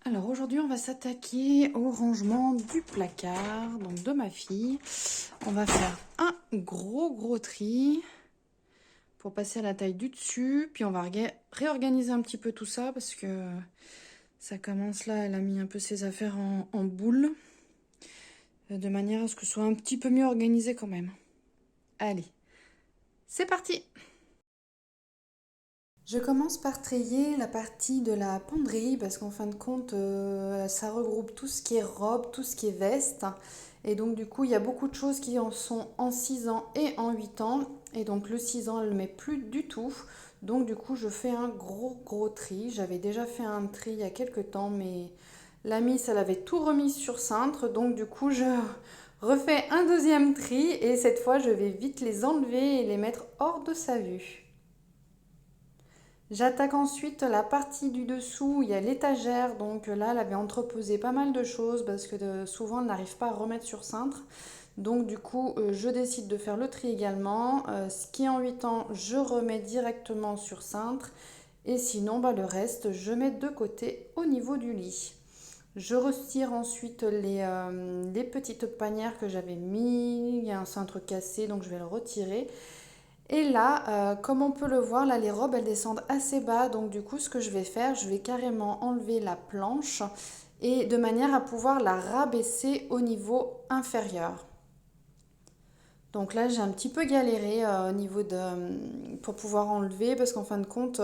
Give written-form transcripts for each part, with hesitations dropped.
Alors aujourd'hui, on va s'attaquer au rangement du placard, donc de ma fille. On va faire un gros tri pour passer à la taille du dessus. Puis on va réorganiser un petit peu tout ça parce que ça commence là, elle a mis un peu ses affaires en boule. De manière à ce que ce soit un petit peu mieux organisé quand même. Allez, c'est parti! Je commence par trier la partie de la penderie parce qu'en fin de compte, ça regroupe tout ce qui est robe, tout ce qui est veste. Et donc du coup, il y a beaucoup de choses qui en sont en 6 ans et en 8 ans. Et donc le 6 ans, elle ne le met plus du tout. Donc du coup, je fais un gros tri. J'avais déjà fait un tri il y a quelques temps, mais la Miss, elle avait tout remis sur cintre. Donc du coup, je refais un deuxième tri. Et cette fois, je vais vite les enlever et les mettre hors de sa vue. J'attaque ensuite la partie du dessous, il y a l'étagère, donc là elle avait entreposé pas mal de choses parce que souvent elle n'arrive pas à remettre sur cintre. Donc du coup je décide de faire le tri également. Ce qui est en 8 ans je remets directement sur cintre et sinon le reste je mets de côté au niveau du lit. Je retire ensuite les petites panières que j'avais mis, il y a un cintre cassé donc je vais le retirer. Et là, comme on peut le voir, là les robes elles descendent assez bas, donc du coup ce que je vais faire, je vais carrément enlever la planche et de manière à pouvoir la rabaisser au niveau inférieur. Donc là j'ai un petit peu galéré au niveau pour pouvoir enlever parce qu'en fin de compte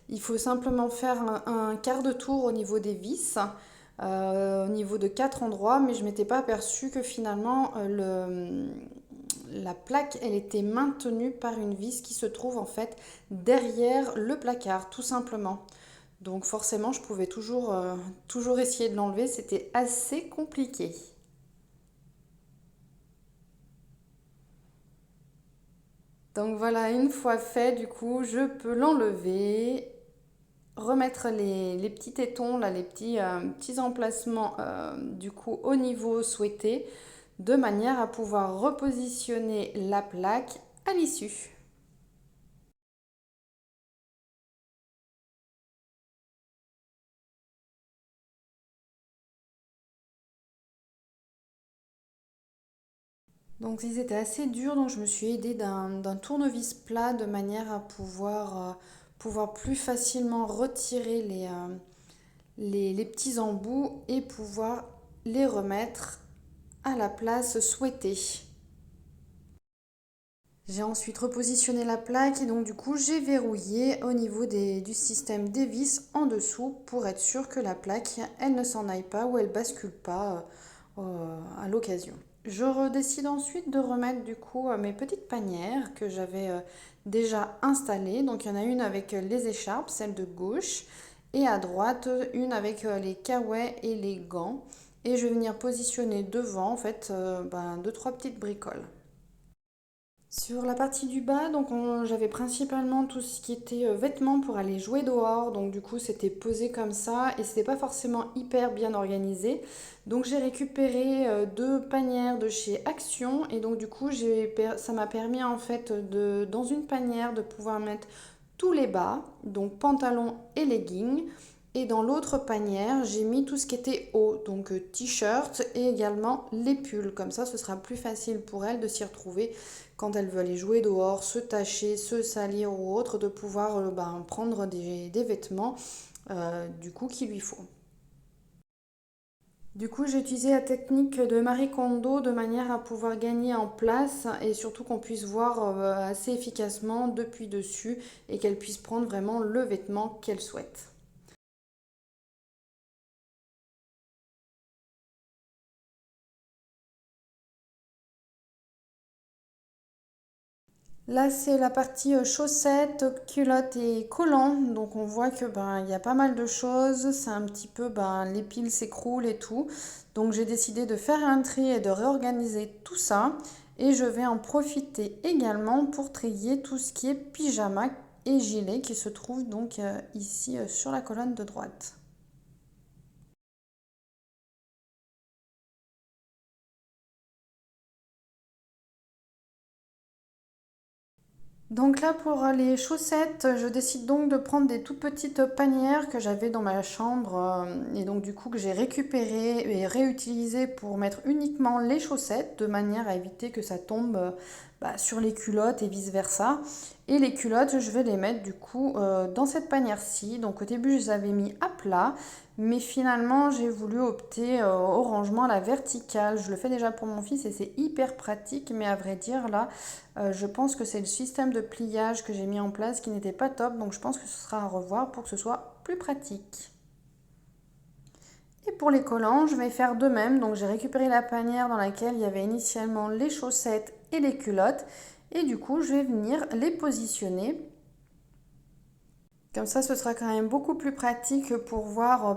il faut simplement faire un quart de tour au niveau des vis, au niveau de 4 endroits, mais je m'étais pas aperçue que finalement la plaque, elle était maintenue par une vis qui se trouve en fait derrière le placard, tout simplement. Donc forcément, je pouvais toujours essayer de l'enlever, c'était assez compliqué. Donc voilà, une fois fait, du coup, je peux l'enlever, remettre les petits tétons, là, les petits emplacements, du coup, au niveau souhaité, de manière à pouvoir repositionner la plaque à l'issue. Donc ils étaient assez durs, donc je me suis aidée d'un tournevis plat de manière à pouvoir plus facilement retirer les petits embouts et pouvoir les remettre à la place souhaitée. J'ai ensuite repositionné la plaque et donc du coup j'ai verrouillé au niveau du système des vis en dessous pour être sûr que la plaque elle ne s'en aille pas ou elle bascule pas à l'occasion. Je décide ensuite de remettre du coup mes petites panières que j'avais déjà installées. Donc il y en a une avec les écharpes, celle de gauche, et à droite une avec les caouets et les gants. Et je vais venir positionner devant en fait deux trois petites bricoles. Sur la partie du bas, donc j'avais principalement tout ce qui était vêtements pour aller jouer dehors. Donc du coup, c'était posé comme ça et c'était pas forcément hyper bien organisé. Donc j'ai récupéré deux panières de chez Action et donc du coup, ça m'a permis en fait dans une panière de pouvoir mettre tous les bas, donc pantalon et leggings. Et dans l'autre panière, j'ai mis tout ce qui était haut, donc t-shirt et également les pulls. Comme ça, ce sera plus facile pour elle de s'y retrouver quand elle veut aller jouer dehors, se tacher, se salir ou autre, de pouvoir prendre des vêtements du coup qu'il lui faut. Du coup, j'ai utilisé la technique de Marie Kondo de manière à pouvoir gagner en place et surtout qu'on puisse voir assez efficacement depuis dessus et qu'elle puisse prendre vraiment le vêtement qu'elle souhaite. Là, c'est la partie chaussettes, culottes et collants. Donc, on voit que il y a pas mal de choses. C'est un petit peu les piles s'écroulent et tout. Donc, j'ai décidé de faire un tri et de réorganiser tout ça. Et je vais en profiter également pour trier tout ce qui est pyjama et gilet qui se trouve donc ici sur la colonne de droite. Donc là pour les chaussettes, je décide donc de prendre des toutes petites panières que j'avais dans ma chambre et donc du coup que j'ai récupérées et réutilisées pour mettre uniquement les chaussettes de manière à éviter que ça tombe sur les culottes et vice versa. Et les culottes, je vais les mettre du coup dans cette panière-ci. Donc au début, je les avais mis à plat, mais finalement, j'ai voulu opter au rangement à la verticale. Je le fais déjà pour mon fils et c'est hyper pratique, mais à vrai dire, là, je pense que c'est le système de pliage que j'ai mis en place qui n'était pas top, donc je pense que ce sera à revoir pour que ce soit plus pratique. Et pour les collants, je vais faire de même. Donc j'ai récupéré la panière dans laquelle il y avait initialement les chaussettes et les culottes. Et du coup, je vais venir les positionner. Comme ça, ce sera quand même beaucoup plus pratique pour voir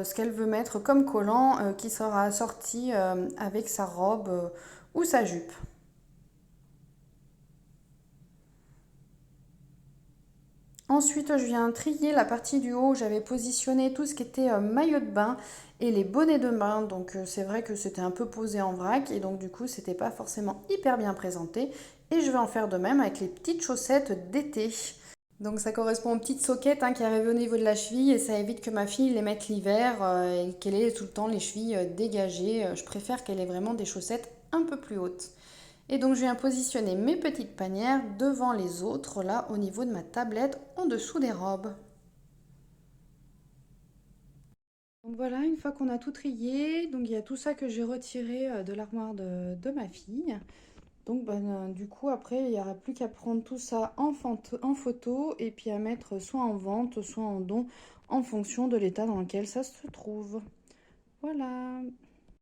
ce qu'elle veut mettre comme collant qui sera assorti avec sa robe ou sa jupe. Ensuite, je viens trier la partie du haut où j'avais positionné tout ce qui était maillot de bain et les bonnets de bain. Donc c'est vrai que c'était un peu posé en vrac et donc du coup c'était pas forcément hyper bien présenté. Et je vais en faire de même avec les petites chaussettes d'été. Donc ça correspond aux petites soquettes qui arrivent au niveau de la cheville et ça évite que ma fille les mette l'hiver et qu'elle ait tout le temps les chevilles dégagées. Je préfère qu'elle ait vraiment des chaussettes un peu plus hautes. Et donc je viens positionner mes petites panières devant les autres, là au niveau de ma tablette, en dessous des robes. Donc voilà, une fois qu'on a tout trié, donc il y a tout ça que j'ai retiré de l'armoire de ma fille. Donc du coup après il n'y aura plus qu'à prendre tout ça en photo et puis à mettre soit en vente, soit en don en fonction de l'état dans lequel ça se trouve. Voilà.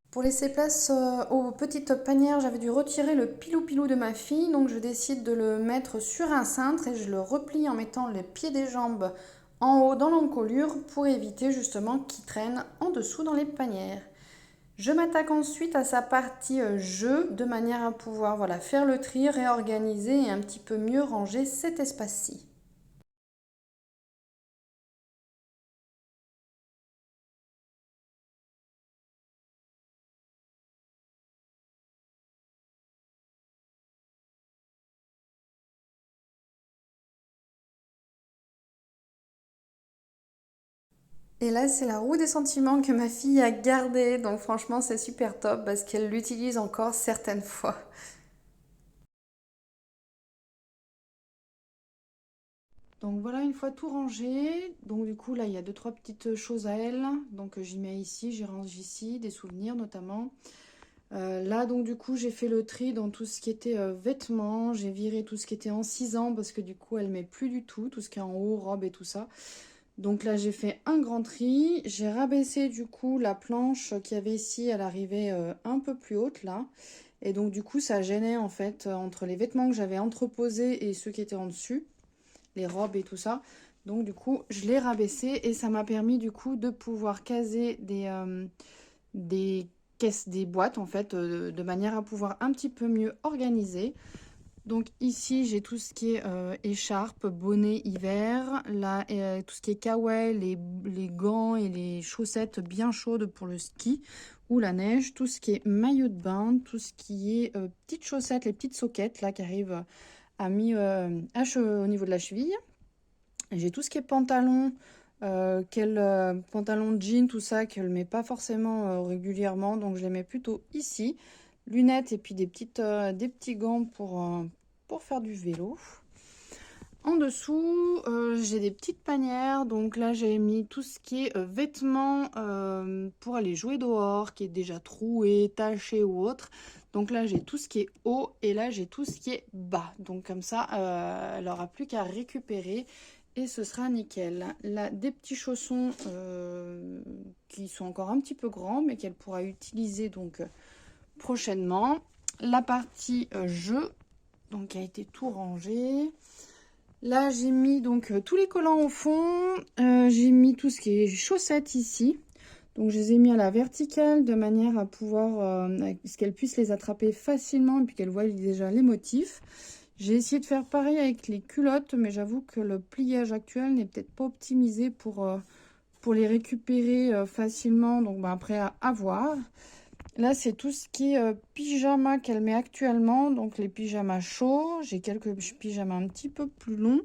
Pour laisser place aux petites panières, j'avais dû retirer le pilou-pilou de ma fille, donc je décide de le mettre sur un cintre et je le replie en mettant les pieds des jambes en haut dans l'encolure pour éviter justement qu'il traîne en dessous dans les panières. Je m'attaque ensuite à sa partie jeu de manière à pouvoir voilà, faire le tri, réorganiser et un petit peu mieux ranger cet espace-ci. Et là, c'est la roue des sentiments que ma fille a gardée, donc franchement, c'est super top parce qu'elle l'utilise encore certaines fois. Donc voilà, une fois tout rangé, donc du coup là il y a deux trois petites choses à elle, donc j'y mets ici, j'y range ici, des souvenirs notamment. Là donc du coup j'ai fait le tri dans tout ce qui était vêtements, j'ai viré tout ce qui était en 6 ans parce que du coup elle met plus du tout ce qui est en haut, robe et tout ça. Donc là j'ai fait un grand tri, j'ai rabaissé du coup la planche qu'il y avait ici, elle arrivait un peu plus haute là. Et donc du coup ça gênait en fait entre les vêtements que j'avais entreposés et ceux qui étaient en dessus, les robes et tout ça. Donc du coup, je l'ai rabaissé et ça m'a permis du coup de pouvoir caser des caisses, des boîtes en fait, de manière à pouvoir un petit peu mieux organiser. Donc ici, j'ai tout ce qui est écharpe, bonnet hiver, là, tout ce qui est kawaii, les gants et les chaussettes bien chaudes pour le ski ou la neige, tout ce qui est maillot de bain, tout ce qui est petites chaussettes, les petites soquettes là qui arrivent au niveau de la cheville. J'ai tout ce qui est pantalon, pantalon de jean, tout ça, qu'elle ne met pas forcément régulièrement, donc je les mets plutôt ici. Lunettes et puis des petits gants pour faire du vélo. En dessous, j'ai des petites panières, donc là j'ai mis tout ce qui est vêtements pour aller jouer dehors, qui est déjà troué, taché ou autre. Donc là j'ai tout ce qui est haut et là j'ai tout ce qui est bas. Donc comme ça, elle n'aura plus qu'à récupérer et ce sera nickel. Là des petits chaussons qui sont encore un petit peu grands mais qu'elle pourra utiliser donc prochainement. La partie jeu, donc qui a été tout rangé. Là, j'ai mis donc tous les collants au fond. J'ai mis tout ce qui est chaussettes ici. Donc, je les ai mis à la verticale de manière à pouvoir, qu'elle puisse les attraper facilement et puis qu'elle voie déjà les motifs. J'ai essayé de faire pareil avec les culottes, mais j'avoue que le pliage actuel n'est peut-être pas optimisé pour les récupérer facilement. Donc, après, à voir. Là, c'est tout ce qui est pyjama qu'elle met actuellement. Donc, les pyjamas chauds. J'ai quelques pyjamas un petit peu plus longs.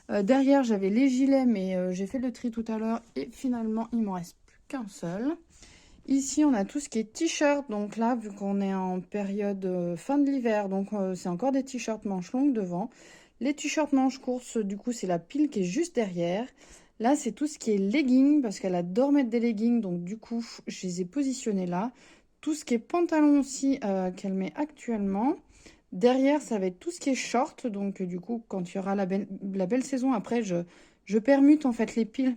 Derrière, j'avais les gilets, mais j'ai fait le tri tout à l'heure. Et finalement, il m'en reste plus qu'un seul. Ici, on a tout ce qui est t-shirt. Donc là, vu qu'on est en période fin de l'hiver, donc c'est encore des t-shirts manches longues devant. Les t-shirts manches courtes, du coup, c'est la pile qui est juste derrière. Là, c'est tout ce qui est leggings, parce qu'elle adore mettre des leggings. Donc du coup, je les ai positionnés là. Tout ce qui est pantalon aussi, qu'elle met actuellement. Derrière, ça va être tout ce qui est short. Donc du coup, quand il y aura la belle saison, après, je permute en fait les piles.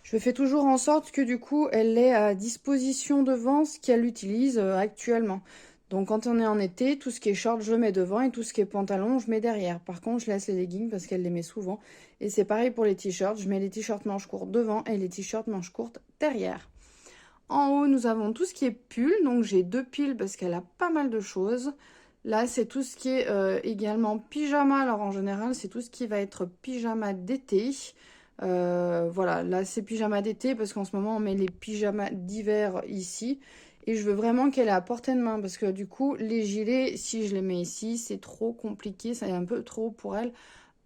Je fais toujours en sorte que du coup, elle ait à disposition devant ce qu'elle utilise actuellement. Donc quand on est en été, tout ce qui est short, je le mets devant et tout ce qui est pantalon, je mets derrière. Par contre, je laisse les leggings parce qu'elle les met souvent. Et c'est pareil pour les t-shirts, je mets les t-shirts manches courtes devant et les t-shirts manches courtes derrière. En haut, nous avons tout ce qui est pull. Donc j'ai 2 piles parce qu'elle a pas mal de choses. Là, c'est tout ce qui est également pyjama. Alors en général, c'est tout ce qui va être pyjama d'été. Voilà, là c'est pyjama d'été parce qu'en ce moment on met les pyjamas d'hiver ici. Et je veux vraiment qu'elle ait à portée de main parce que du coup, les gilets, si je les mets ici, c'est trop compliqué. C'est un peu trop pour elle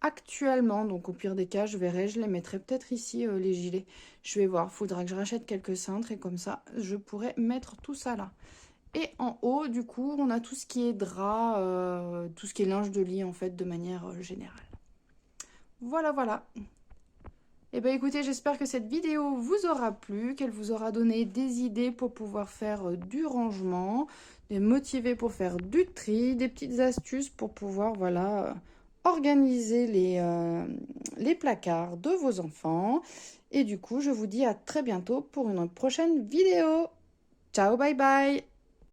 actuellement. Donc au pire des cas, je verrai, je les mettrai peut-être ici, les gilets. Je vais voir, faudra que je rachète quelques cintres et comme ça, je pourrais mettre tout ça là. Et en haut, du coup, on a tout ce qui est drap, tout ce qui est linge de lit en fait, de manière générale. Voilà, voilà. Eh bien écoutez, j'espère que cette vidéo vous aura plu, qu'elle vous aura donné des idées pour pouvoir faire du rangement, des motivés pour faire du tri, des petites astuces pour pouvoir voilà, organiser les placards de vos enfants. Et du coup, je vous dis à très bientôt pour une prochaine vidéo. Ciao, bye bye!